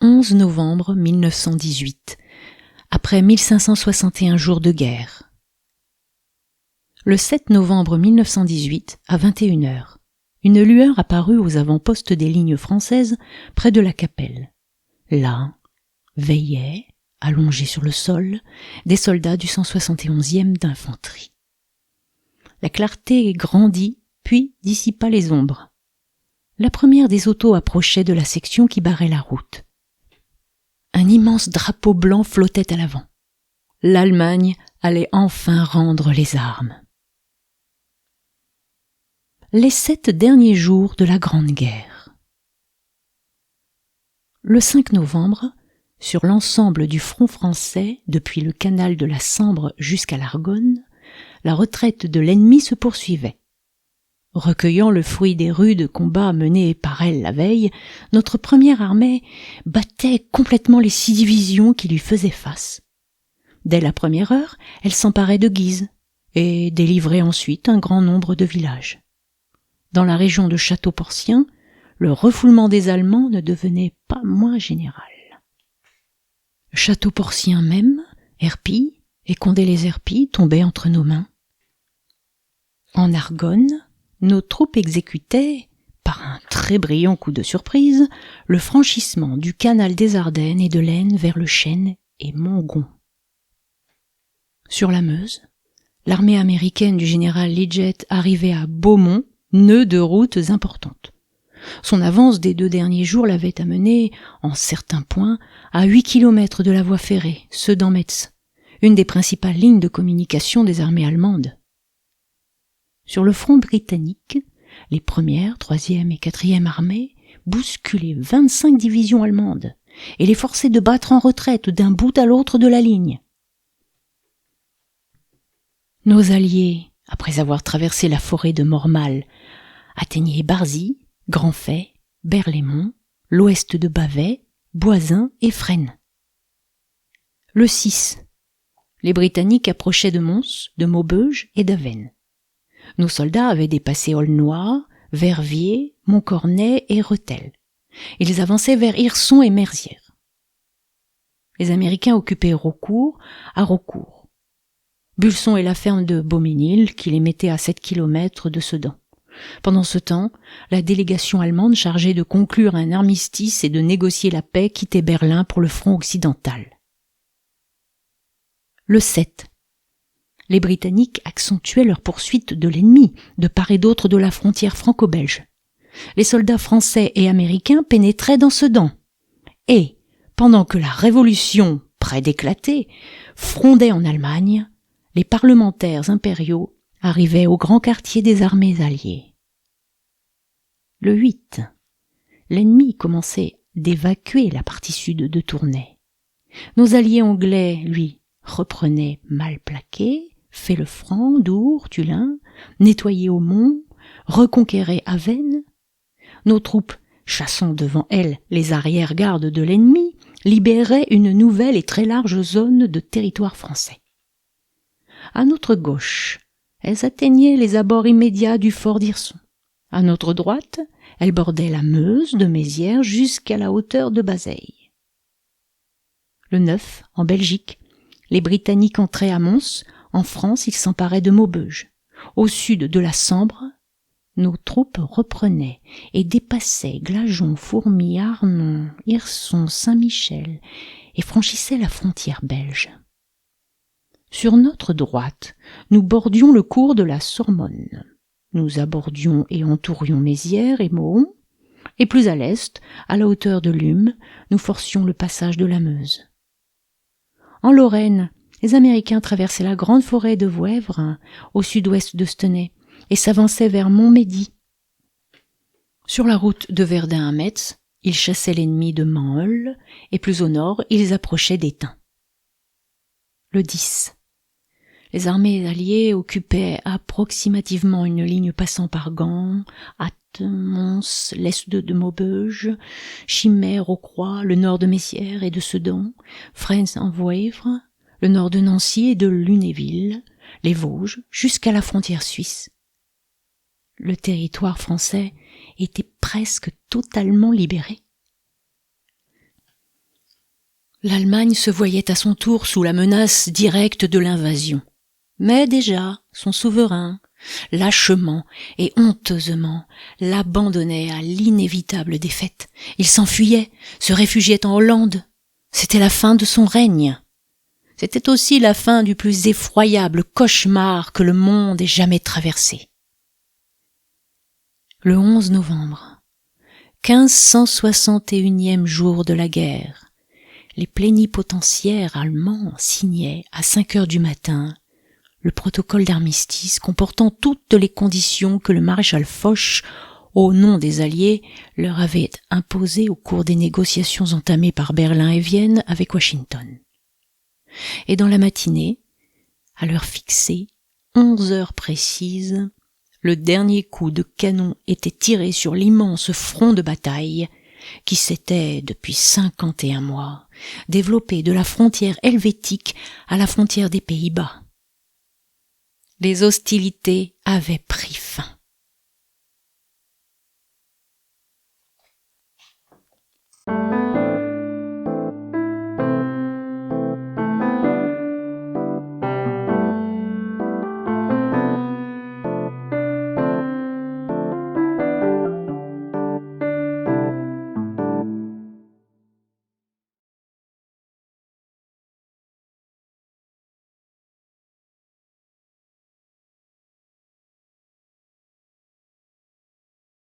11 novembre 1918, après 1561 jours de guerre. Le 7 novembre 1918, à 21h, une lueur apparut aux avant-postes des lignes françaises près de la Capelle. Là, veillaient, allongés sur le sol, des soldats du 171e d'infanterie. La clarté grandit, puis dissipa les ombres. La première des autos approchait de la section qui barrait la route. Un immense drapeau blanc flottait à l'avant. L'Allemagne allait enfin rendre les armes. Les 7 derniers jours de la Grande Guerre. Le 5 novembre, sur l'ensemble du front français, depuis le canal de la Sambre jusqu'à l'Argonne, la retraite de l'ennemi se poursuivait. Recueillant le fruit des rudes combats menés par elle la veille, notre première armée battait complètement les 6 divisions qui lui faisaient face. Dès la première heure, elle s'emparait de Guise et délivrait ensuite un grand nombre de villages. Dans la région de Château-Porcien, le refoulement des Allemands ne devenait pas moins général. Château-Porcien même, Erpy et Condé-les-Erpy tombaient entre nos mains. En Argonne, nos troupes exécutaient, par un très brillant coup de surprise, le franchissement du canal des Ardennes et de l'Aisne vers le Chêne et Montgon. Sur la Meuse, l'armée américaine du général Leggett arrivait à Beaumont, nœud de routes importantes. Son avance des 2 derniers jours l'avait amené, en certains points, à 8 kilomètres de la voie ferrée, Sedan-Metz, une des principales lignes de communication des armées allemandes. Sur le front britannique, les 1ère, 3e et 4e armées bousculaient 25 divisions allemandes et les forçaient de battre en retraite d'un bout à l'autre de la ligne. Nos alliés, après avoir traversé la forêt de Mormal, atteignaient Barzy, Grandfay, Berlaymont, l'ouest de Bavay, Boisin et Fresnes. Le 6, les Britanniques approchaient de Mons, de Maubeuge et d'Avesnes. Nos soldats avaient dépassé Aulnoy, Verviers, Montcornet et Rethel. Ils avançaient vers Hirson et Merzières. Les Américains occupaient Raucourt à Raucourt. Bulson et la ferme de Beauménil, qui les mettait à 7 kilomètres de Sedan. Pendant ce temps, la délégation allemande chargée de conclure un armistice et de négocier la paix quittait Berlin pour le front occidental. Le 7. Les Britanniques accentuaient leur poursuite de l'ennemi, de part et d'autre de la frontière franco-belge. Les soldats français et américains pénétraient dans Sedan. Et, pendant que la révolution, près d'éclater, frondait en Allemagne, les parlementaires impériaux arrivaient au grand quartier des armées alliées. Le 8. L'ennemi commençait d'évacuer la partie sud de Tournai. Nos alliés anglais, lui, reprenaient Malplaquet, fait le franc, Dour, Tullin, nettoyé Aumont, reconquérait Avesnes. Nos troupes, chassant devant elles les arrière-gardes de l'ennemi, libéraient une nouvelle et très large zone de territoire français. À notre gauche, elles atteignaient les abords immédiats du fort d'Hirson. À notre droite, elles bordaient la Meuse de Mézières jusqu'à la hauteur de Bazeilles. Le 9, en Belgique, les Britanniques entraient à Mons. En France, ils s'emparaient de Maubeuge. Au sud de la Sambre, nos troupes reprenaient et dépassaient Glageon, Fourmies, Arnon, Hirson, Saint-Michel et franchissaient la frontière belge. Sur notre droite, nous bordions le cours de la Sormonne. Nous abordions et entourions Mézières et Mohon, et plus à l'est, à la hauteur de Lume, nous forcions le passage de la Meuse. En Lorraine, les Américains traversaient la grande forêt de Voèvre, au sud-ouest de Stenay, et s'avançaient vers Montmédy. Sur la route de Verdun à Metz, ils chassaient l'ennemi de Manheul, et plus au nord, ils approchaient d'Étain. Le 10. Les armées alliées occupaient approximativement une ligne passant par Gand, Ath, Mons, l'est de Maubeuge, Chimay, Rocroi, le nord de Messières et de Sedan, Fresnes-en-Voëvre, le nord de Nancy et de Lunéville, les Vosges, jusqu'à la frontière suisse. Le territoire français était presque totalement libéré. L'Allemagne se voyait à son tour sous la menace directe de l'invasion. Mais déjà, son souverain, lâchement et honteusement, l'abandonnait à l'inévitable défaite. Il s'enfuyait, se réfugiait en Hollande. C'était la fin de son règne. C'était aussi la fin du plus effroyable cauchemar que le monde ait jamais traversé. Le 11 novembre, 1561e jour de la guerre, les plénipotentiaires allemands signaient à 5 heures du matin le protocole d'armistice comportant toutes les conditions que le maréchal Foch, au nom des Alliés, leur avait imposées au cours des négociations entamées par Berlin et Vienne avec Washington. Et dans la matinée, à l'heure fixée, 11 heures précises, le dernier coup de canon était tiré sur l'immense front de bataille qui s'était, depuis 51 mois, développé de la frontière helvétique à la frontière des Pays-Bas. Les hostilités avaient pris fin.